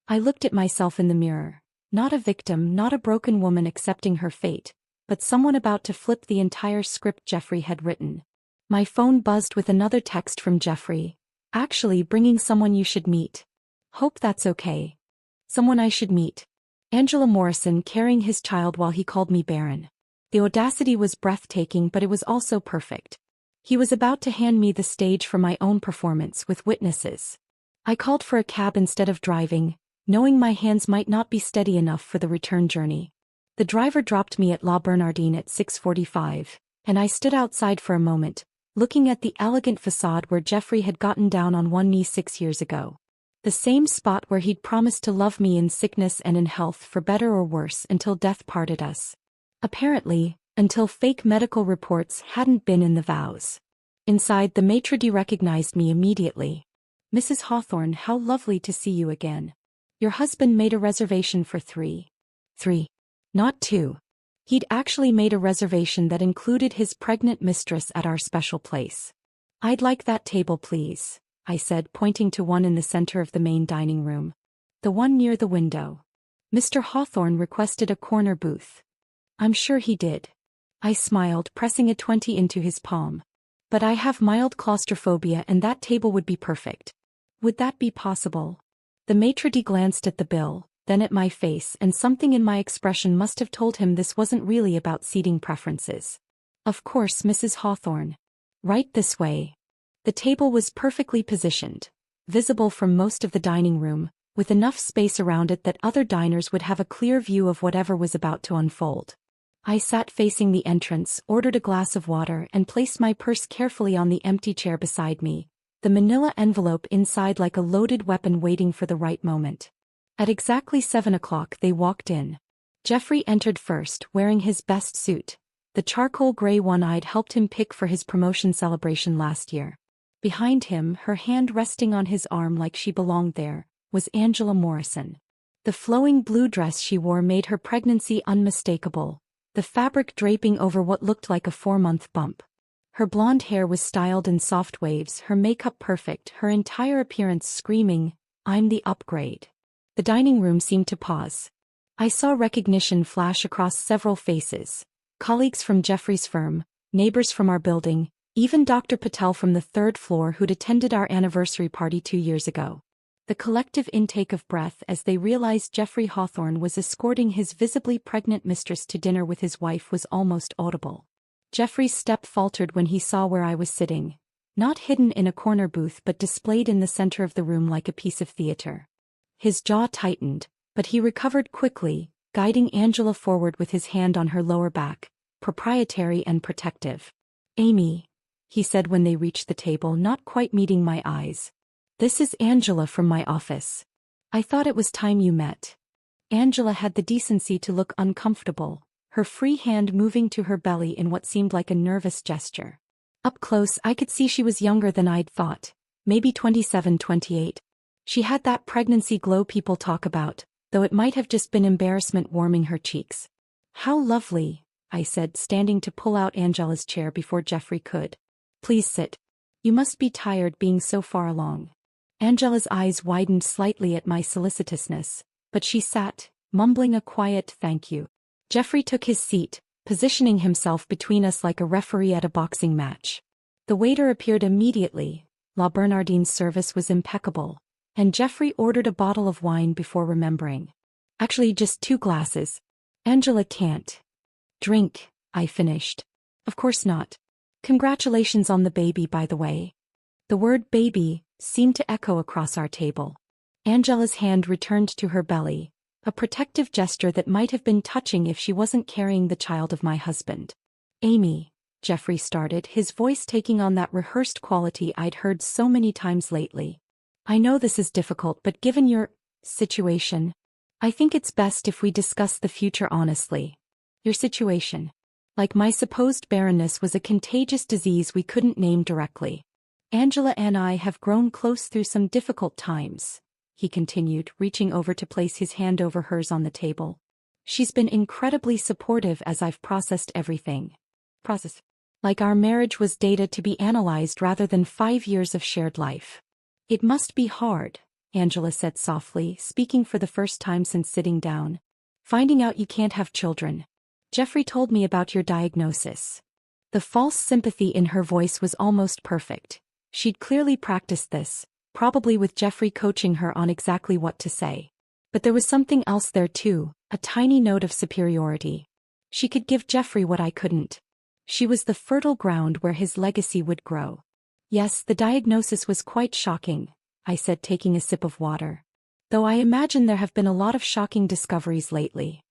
S1: I looked at myself in the mirror, not a victim, not a broken woman accepting her fate, but someone about to flip the entire script Jeffrey had written. My phone buzzed with another text from Jeffrey. "Actually bringing someone you should meet. Hope that's okay." Someone I should meet. Angela Morrison carrying his child while he called me Barren. The audacity was breathtaking, but it was also perfect. He was about to hand me the stage for my own performance with witnesses. I called for a cab instead of driving, knowing my hands might not be steady enough for the return journey. The driver dropped me at La Bernardine at 6:45, and I stood outside for a moment, looking at the elegant facade where Jeffrey had gotten down on one knee 6 years ago. The same spot where he'd promised to love me in sickness and in health, for better or worse, until death parted us. Apparently, until fake medical reports hadn't been in the vows. Inside, the maitre d' recognized me immediately. "Mrs. Hawthorne, how lovely to see you again. Your husband made a reservation for 3. Not 2. He'd actually made a reservation that included his pregnant mistress at our special place. "I'd like that table, please," I said, pointing to one in the center of the main dining room. "The one near the window." "Mr. Hawthorne requested a corner booth." "I'm sure he did." I smiled, pressing a 20 into his palm. "But I have mild claustrophobia and that table would be perfect." "Would that be possible?" The maitre d' glanced at the bill, then at my face, and something in my expression must have told him this wasn't really about seating preferences. "Of course, Mrs. Hawthorne. Right this way." The table was perfectly positioned, visible from most of the dining room, with enough space around it that other diners would have a clear view of whatever was about to unfold. I sat facing the entrance, ordered a glass of water, and placed my purse carefully on the empty chair beside me, the manila envelope inside like a loaded weapon waiting for the right moment. At exactly 7 o'clock they walked in. Jeffrey entered first, wearing his best suit, the charcoal gray one I'd helped him pick for his promotion celebration last year. Behind him, her hand resting on his arm like she belonged there, was Angela Morrison. The flowing blue dress she wore made her pregnancy unmistakable, the fabric draping over what looked like a 4-month bump. Her blonde hair was styled in soft waves, her makeup perfect, her entire appearance screaming, "I'm the upgrade." The dining room seemed to pause. I saw recognition flash across several faces. Colleagues from Jeffrey's firm, neighbors from our building, even Dr. Patel from the 3rd floor who'd attended our anniversary party 2 years ago. The collective intake of breath as they realized Jeffrey Hawthorne was escorting his visibly pregnant mistress to dinner with his wife was almost audible. Jeffrey's step faltered when he saw where I was sitting, not hidden in a corner booth but displayed in the center of the room like a piece of theater. His jaw tightened, but he recovered quickly, guiding Angela forward with his hand on her lower back, proprietary and protective. "Amy, he said when they reached the table, not quite meeting my eyes. "This is Angela from my office. I thought it was time you met." Angela had the decency to look uncomfortable, her free hand moving to her belly in what seemed like a nervous gesture. Up close, I could see she was younger than I'd thought, maybe 27, 28. She had that pregnancy glow people talk about, though it might have just been embarrassment warming her cheeks. "How lovely," I said, standing to pull out Angela's chair before Jeffrey could. "Please sit. You must be tired being so far along." Angela's eyes widened slightly at my solicitousness, but she sat, mumbling a quiet thank you. Jeffrey took his seat, positioning himself between us like a referee at a boxing match. The waiter appeared immediately. La Bernardine's service was impeccable, and Jeffrey ordered a bottle of wine before remembering. "Actually, just 2 glasses. Angela can't drink," I finished. "Of course not. Congratulations on the baby, by the way." The word baby seemed to echo across our table. Angela's hand returned to her belly, a protective gesture that might have been touching if she wasn't carrying the child of my husband. "Amy," Jeffrey started, his voice taking on that rehearsed quality I'd heard so many times lately. "I know this is difficult, but given your situation, I think it's best if we discuss the future honestly." "Your situation?" "Like my supposed barrenness was a contagious disease we couldn't name directly. Angela and I have grown close through some difficult times," he continued, reaching over to place his hand over hers on the table. "She's been incredibly supportive as I've processed everything. Like our marriage was data to be analyzed rather than 5 years of shared life." "It must be hard," Angela said softly, speaking for the first time since sitting down. "Finding out you can't have children. Jeffrey told me about your diagnosis." The false sympathy in her voice was almost perfect. She'd clearly practiced this, probably with Jeffrey coaching her on exactly what to say. But there was something else there too, a tiny note of superiority. She could give Jeffrey what I couldn't. She was the fertile ground where his legacy would grow. "Yes, the diagnosis was quite shocking," I said, taking a sip of water. "Though I imagine there have been a lot of shocking discoveries lately."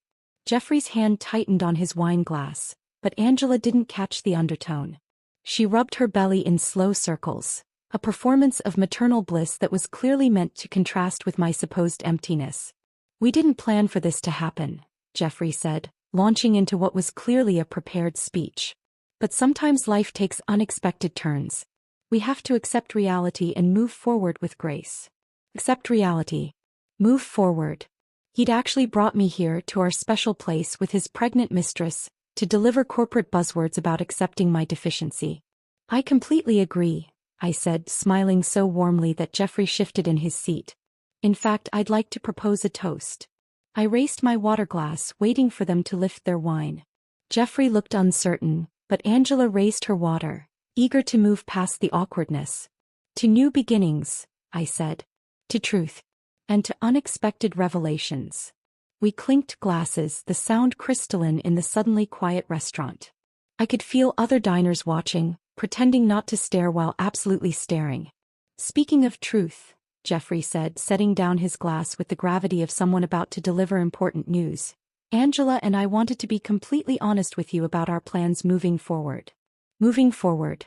S1: Jeffrey's hand tightened on his wine glass, but Angela didn't catch the undertone. She rubbed her belly in slow circles, a performance of maternal bliss that was clearly meant to contrast with my supposed emptiness. "We didn't plan for this to happen," Jeffrey said, launching into what was clearly a prepared speech. "But sometimes life takes unexpected turns. We have to accept reality and move forward with grace." Accept reality. Move forward. He'd actually brought me here to our special place with his pregnant mistress, to deliver corporate buzzwords about accepting my deficiency. "I completely agree," I said, smiling so warmly that Jeffrey shifted in his seat. "In fact, I'd like to propose a toast." I raised my water glass, waiting for them to lift their wine. Jeffrey looked uncertain, but Angela raised her water, eager to move past the awkwardness. "To new beginnings," I said. "To truth. And to unexpected revelations." We clinked glasses, the sound crystalline in the suddenly quiet restaurant. I could feel other diners watching, pretending not to stare while absolutely staring. "Speaking of truth," Jeffrey said, setting down his glass with the gravity of someone about to deliver important news, "Angela and I wanted to be completely honest with you about our plans moving forward." Moving forward.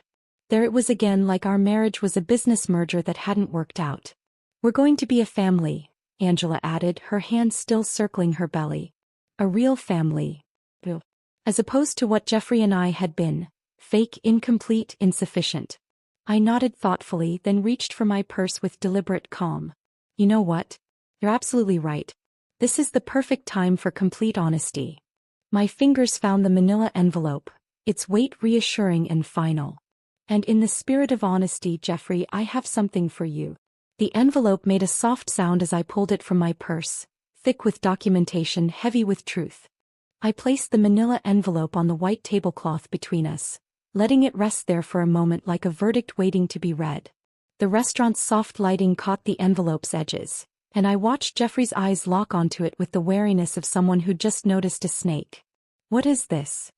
S1: There it was again, like our marriage was a business merger that hadn't worked out. "We're going to be a family," Angela added, her hand still circling her belly. "A real family. As opposed to what Jeffrey and I had been. Fake, incomplete, insufficient." I nodded thoughtfully, then reached for my purse with deliberate calm. "You know what? You're absolutely right. This is the perfect time for complete honesty." My fingers found the manila envelope, its weight reassuring and final. "And in the spirit of honesty, Jeffrey, I have something for you." The envelope made a soft sound as I pulled it from my purse, thick with documentation, heavy with truth. I placed the manila envelope on the white tablecloth between us, letting it rest there for a moment like a verdict waiting to be read. The restaurant's soft lighting caught the envelope's edges, and I watched Jeffrey's eyes lock onto it with the wariness of someone who'd just noticed a snake. "What is this?"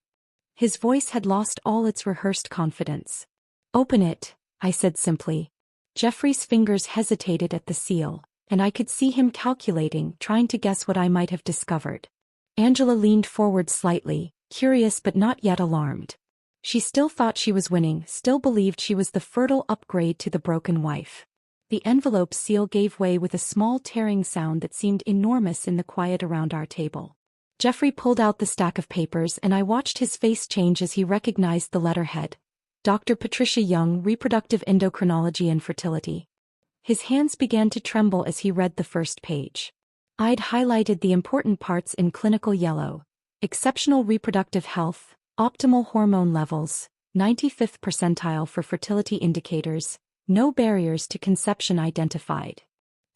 S1: His voice had lost all its rehearsed confidence. "Open it," I said simply. Jeffrey's fingers hesitated at the seal, and I could see him calculating, trying to guess what I might have discovered. Angela leaned forward slightly, curious but not yet alarmed. She still thought she was winning, still believed she was the fertile upgrade to the broken wife. The envelope seal gave way with a small tearing sound that seemed enormous in the quiet around our table. Jeffrey pulled out the stack of papers and I watched his face change as he recognized the letterhead. Dr. Patricia Young, Reproductive Endocrinology and Fertility. His hands began to tremble as he read the first page. I'd highlighted the important parts in clinical yellow. Exceptional reproductive health, optimal hormone levels, 95th percentile for fertility indicators, no barriers to conception identified.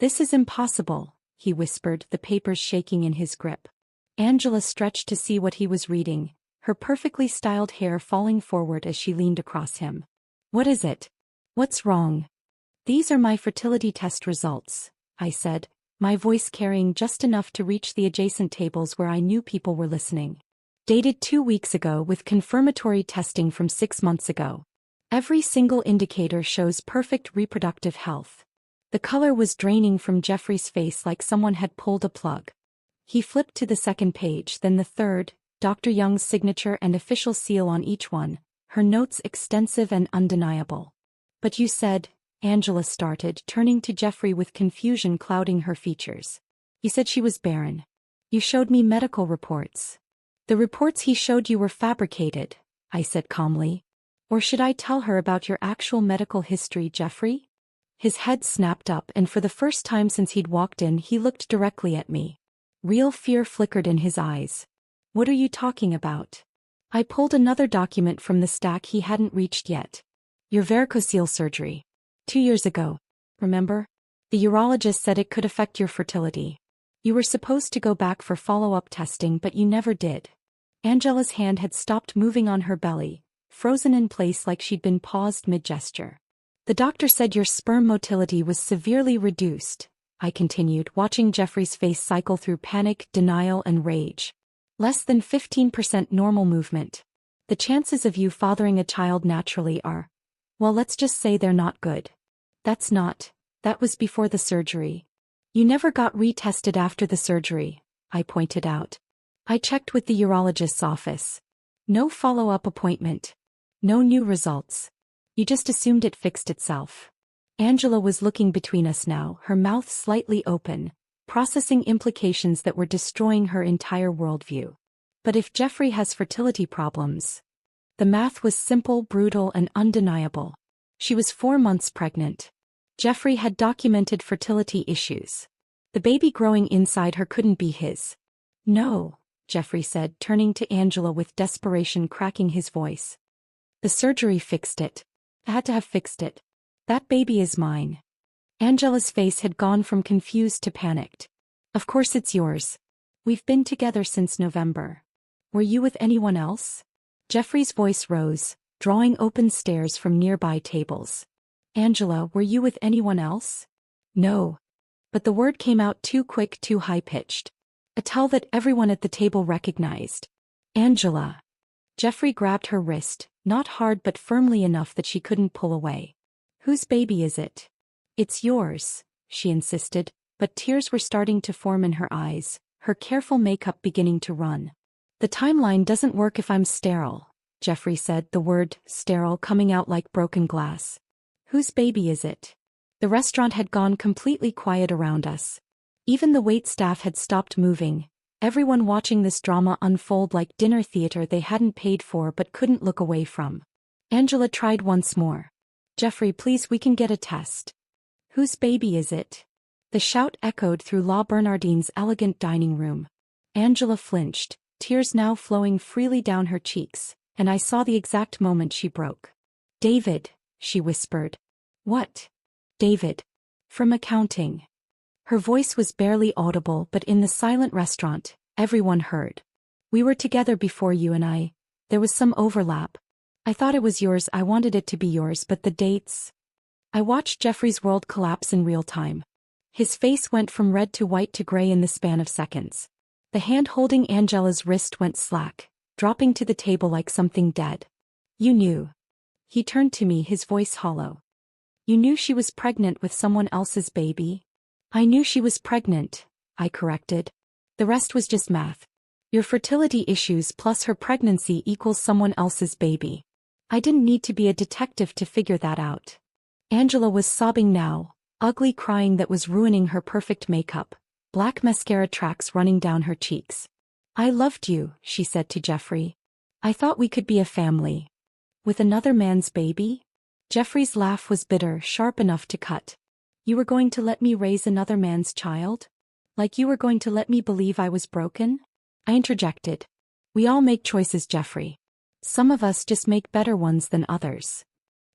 S1: This is impossible, he whispered, the papers shaking in his grip. Angela stretched to see what he was reading, her perfectly styled hair falling forward as she leaned across him. What is it? What's wrong? These are my fertility test results, I said, my voice carrying just enough to reach the adjacent tables where I knew people were listening. Dated 2 weeks ago with confirmatory testing from 6 months ago. Every single indicator shows perfect reproductive health. The color was draining from Jeffrey's face like someone had pulled a plug. He flipped to the second page, then the third, Dr. Young's signature and official seal on each one, her notes extensive and undeniable. But you said, Angela started, turning to Jeffrey with confusion clouding her features. You said she was barren. You showed me medical reports. The reports he showed you were fabricated, I said calmly. Or should I tell her about your actual medical history, Jeffrey? His head snapped up and for the first time since he'd walked in he looked directly at me. Real fear flickered in his eyes. What are you talking about? I pulled another document from the stack he hadn't reached yet. Your varicocele surgery. 2 years ago. Remember? The urologist said it could affect your fertility. You were supposed to go back for follow-up testing but you never did. Angela's hand had stopped moving on her belly, frozen in place like she'd been paused mid-gesture. The doctor said your sperm motility was severely reduced, I continued, watching Jeffrey's face cycle through panic, denial and rage. Less than 15% normal movement. The chances of you fathering a child naturally are, well, let's just say they're not good. That was before the surgery. You never got retested after the surgery, I pointed out. I checked with the urologist's office. No follow-up appointment. No new results. You just assumed it fixed itself. Angela was looking between us now, her mouth slightly open, processing implications that were destroying her entire worldview. But if Jeffrey has fertility problems... The math was simple, brutal, and undeniable. She was 4 months pregnant. Jeffrey had documented fertility issues. The baby growing inside her couldn't be his. No, Jeffrey said, turning to Angela with desperation cracking his voice. The surgery fixed it. I had to have fixed it. That baby is mine. Angela's face had gone from confused to panicked. Of course it's yours. We've been together since November. Were you with anyone else? Jeffrey's voice rose, drawing open stares from nearby tables. Angela, were you with anyone else? No. But the word came out too quick, too high-pitched. A tell that everyone at the table recognized. Angela. Jeffrey grabbed her wrist, not hard but firmly enough that she couldn't pull away. Whose baby is it? It's yours, she insisted, but tears were starting to form in her eyes, her careful makeup beginning to run. The timeline doesn't work if I'm sterile, Jeffrey said, the word sterile coming out like broken glass. Whose baby is it? The restaurant had gone completely quiet around us. Even the wait staff had stopped moving, everyone watching this drama unfold like dinner theater they hadn't paid for but couldn't look away from. Angela tried once more. Jeffrey, please, we can get a test. Whose baby is it? The shout echoed through La Bernardine's elegant dining room. Angela flinched, tears now flowing freely down her cheeks, and I saw the exact moment she broke. David, she whispered. What? David. From accounting. Her voice was barely audible, but in the silent restaurant, everyone heard. We were together before you and I. There was some overlap. I thought it was yours, I wanted it to be yours, but the dates... I watched Jeffrey's world collapse in real time. His face went from red to white to gray in the span of seconds. The hand holding Angela's wrist went slack, dropping to the table like something dead. You knew. He turned to me, his voice hollow. You knew she was pregnant with someone else's baby? I knew she was pregnant, I corrected. The rest was just math. Your fertility issues plus her pregnancy equals someone else's baby. I didn't need to be a detective to figure that out. Angela was sobbing now, ugly crying that was ruining her perfect makeup, black mascara tracks running down her cheeks. I loved you, she said to Jeffrey. I thought we could be a family. With another man's baby? Jeffrey's laugh was bitter, sharp enough to cut. You were going to let me raise another man's child? Like you were going to let me believe I was broken? I interjected. We all make choices, Jeffrey. Some of us just make better ones than others.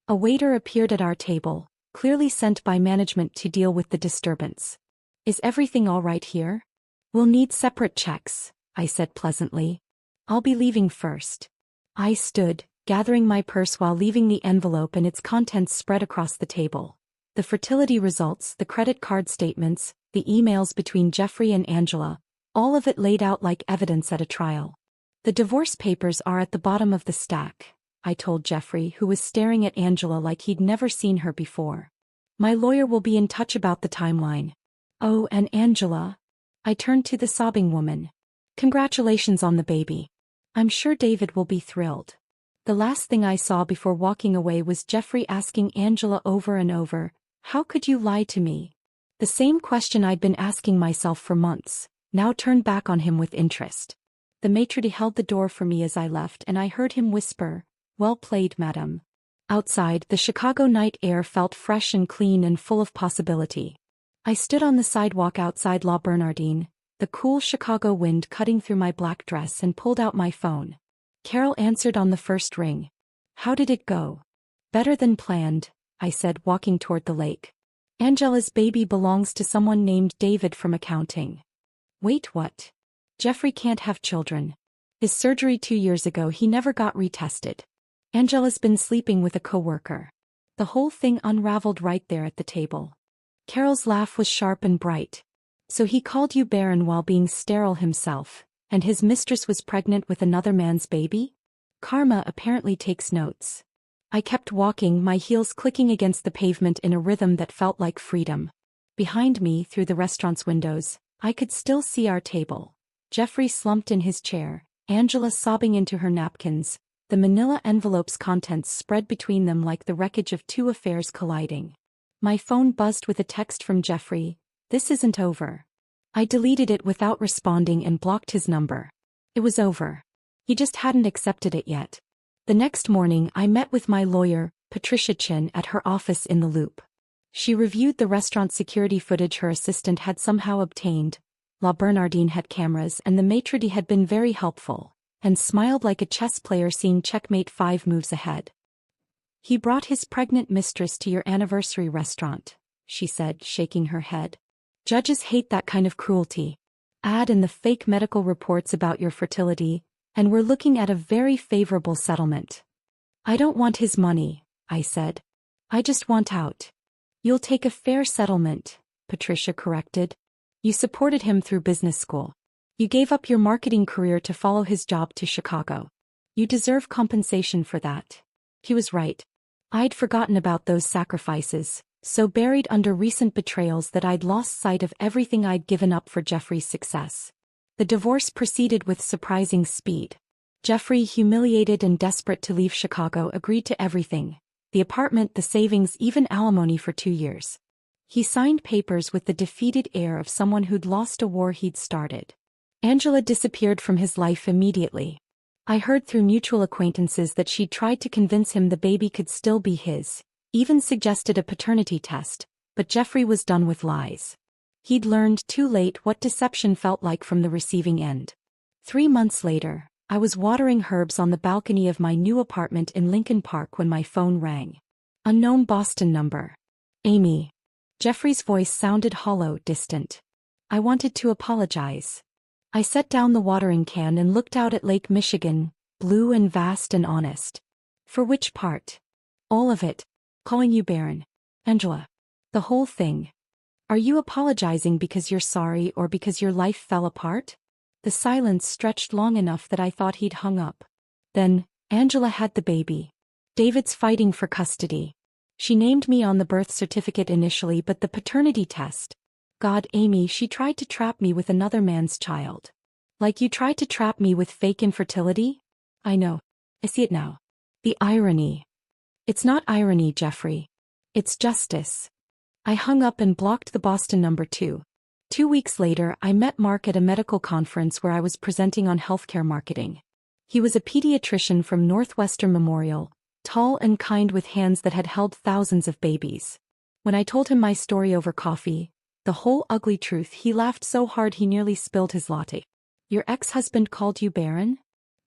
S1: A waiter appeared at our table, clearly sent by management to deal with the disturbance. Is everything all right here? We'll need separate checks, I said pleasantly. I'll be leaving first. I stood, gathering my purse while leaving the envelope and its contents spread across the table. The fertility results, the credit card statements, the emails between Jeffrey and Angela, all of it laid out like evidence at a trial. The divorce papers are at the bottom of the stack, I told Jeffrey, who was staring at Angela like he'd never seen her before. My lawyer will be in touch about the timeline. Oh, and Angela? I turned to the sobbing woman. Congratulations on the baby. I'm sure David will be thrilled. The last thing I saw before walking away was Jeffrey asking Angela over and over, how could you lie to me? The same question I'd been asking myself for months, now turned back on him with interest. The maitre d' held the door for me as I left and I heard him whisper, well played, madam. Outside, the Chicago night air felt fresh and clean and full of possibility. I stood on the sidewalk outside La Bernardine, the cool Chicago wind cutting through my black dress, and pulled out my phone. Carol answered on the first ring. How did it go? Better than planned, I said, walking toward the lake. Angela's baby belongs to someone named David from accounting. Wait, what? Jeffrey can't have children. His surgery 2 years ago, he never got retested. Angela's been sleeping with a coworker. The whole thing unraveled right there at the table. Carol's laugh was sharp and bright. So he called you Barren while being sterile himself, and his mistress was pregnant with another man's baby? Karma apparently takes notes. I kept walking, my heels clicking against the pavement in a rhythm that felt like freedom. Behind me, through the restaurant's windows, I could still see our table. Jeffrey slumped in his chair, Angela sobbing into her napkins, the manila envelope's contents spread between them like the wreckage of two affairs colliding. My phone buzzed with a text from Jeffrey, "This isn't over." I deleted it without responding and blocked his number. It was over. He just hadn't accepted it yet. The next morning I met with my lawyer, Patricia Chin, at her office in the Loop. She reviewed the restaurant security footage her assistant had somehow obtained. La Bernardine had cameras and the maitre d' had been very helpful, and smiled like a chess player seeing checkmate 5 moves ahead. "He brought his pregnant mistress to your anniversary restaurant," she said, shaking her head. "Judges hate that kind of cruelty. Add in the fake medical reports about your fertility, and we're looking at a very favorable settlement." "I don't want his money," I said. "I just want out." "You'll take a fair settlement," Patricia corrected. "You supported him through business school. You gave up your marketing career to follow his job to Chicago. You deserve compensation for that." He was right. I'd forgotten about those sacrifices, so buried under recent betrayals that I'd lost sight of everything I'd given up for Jeffrey's success. The divorce proceeded with surprising speed. Jeffrey, humiliated and desperate to leave Chicago, agreed to everything: the apartment, the savings, even alimony for 2 years. He signed papers with the defeated air of someone who'd lost a war he'd started. Angela disappeared from his life immediately. I heard through mutual acquaintances that she'd tried to convince him the baby could still be his, even suggested a paternity test, but Jeffrey was done with lies. He'd learned too late what deception felt like from the receiving end. 3 months later, I was watering herbs on the balcony of my new apartment in Lincoln Park when my phone rang. Unknown Boston number. "Amy." Jeffrey's voice sounded hollow, distant. I wanted to apologize. I set down the watering can and looked out at Lake Michigan, blue and vast and honest. "For which part?" "All of it. Calling you Barren. Angela. The whole thing." "Are you apologizing because you're sorry or because your life fell apart?" The silence stretched long enough that I thought he'd hung up. Then, "Angela had the baby. David's fighting for custody. She named me on the birth certificate initially, but the paternity test. God, Amy, she tried to trap me with another man's child. Like you tried to trap me with fake infertility?" "I know. I see it now." The irony. It's not irony, Jeffrey. It's justice. I hung up and blocked the Boston number 2. 2 weeks later, I met Mark at a medical conference where I was presenting on healthcare marketing. He was a pediatrician from Northwestern Memorial, tall and kind with hands that had held thousands of babies. When I told him my story over coffee, the whole ugly truth, he laughed so hard he nearly spilled his latte. Your ex-husband called you Barren?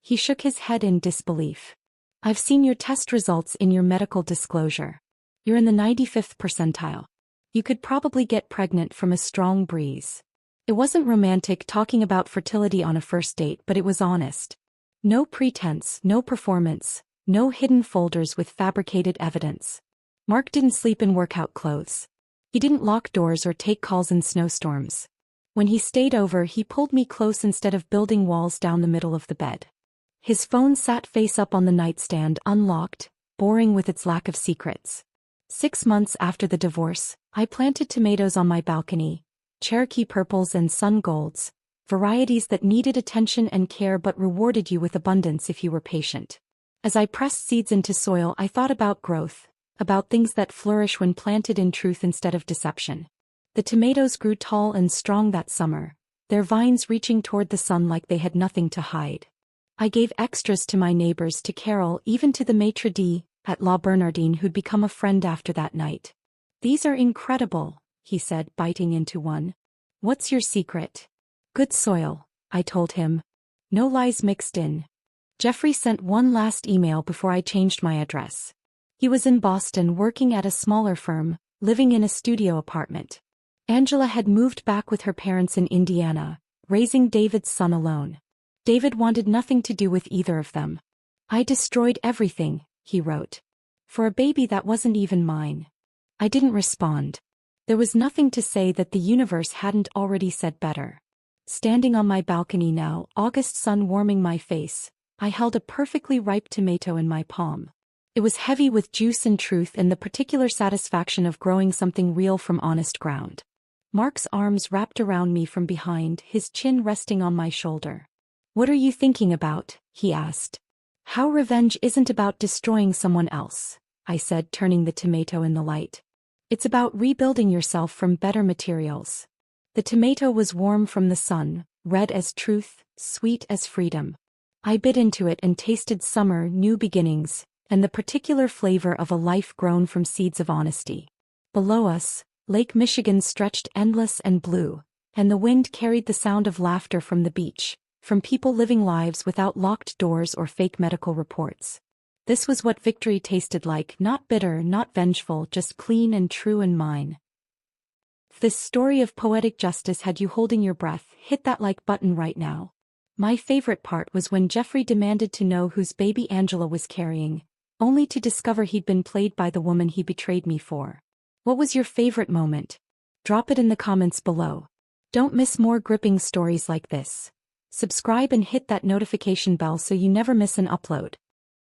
S1: He shook his head in disbelief. I've seen your test results in your medical disclosure. You're in the 95th percentile. You could probably get pregnant from a strong breeze. It wasn't romantic talking about fertility on a first date, but it was honest. No pretense, no performance, no hidden folders with fabricated evidence. Mark didn't sleep in workout clothes. He didn't lock doors or take calls in snowstorms. When he stayed over, he pulled me close instead of building walls down the middle of the bed. His phone sat face up on the nightstand, unlocked, boring with its lack of secrets. 6 months after the divorce, I planted tomatoes on my balcony, Cherokee purples and sun golds, varieties that needed attention and care but rewarded you with abundance if you were patient. As I pressed seeds into soil, I thought about growth, about things that flourish when planted in truth instead of deception. The tomatoes grew tall and strong that summer, their vines reaching toward the sun like they had nothing to hide. I gave extras to my neighbors, to Carol, even to the maitre d' at La Bernardine who'd become a friend after that night. These are incredible, he said, biting into one. What's your secret? Good soil, I told him. No lies mixed in. Jeffrey sent one last email before I changed my address. He was in Boston working at a smaller firm, living in a studio apartment. Angela had moved back with her parents in Indiana, raising David's son alone. David wanted nothing to do with either of them. I destroyed everything, he wrote. For a baby that wasn't even mine. I didn't respond. There was nothing to say that the universe hadn't already said better. Standing on my balcony now, August sun warming my face, I held a perfectly ripe tomato in my palm. It was heavy with juice and truth and the particular satisfaction of growing something real from honest ground. Mark's arms wrapped around me from behind, his chin resting on my shoulder. What are you thinking about? He asked. How revenge isn't about destroying someone else, I said, turning the tomato in the light. It's about rebuilding yourself from better materials. The tomato was warm from the sun, red as truth, sweet as freedom. I bit into it and tasted summer, new beginnings, and the particular flavor of a life grown from seeds of honesty. Below us, Lake Michigan stretched endless and blue, and the wind carried the sound of laughter from the beach, from people living lives without locked doors or fake medical reports. This was what victory tasted like, not bitter, not vengeful, just clean and true and mine. If this story of poetic justice had you holding your breath, hit that like button right now. My favorite part was when Jeffrey demanded to know whose baby Angela was carrying, only to discover he'd been played by the woman he betrayed me for. What was your favorite moment? Drop it in the comments below. Don't miss more gripping stories like this. Subscribe and hit that notification bell so you never miss an upload.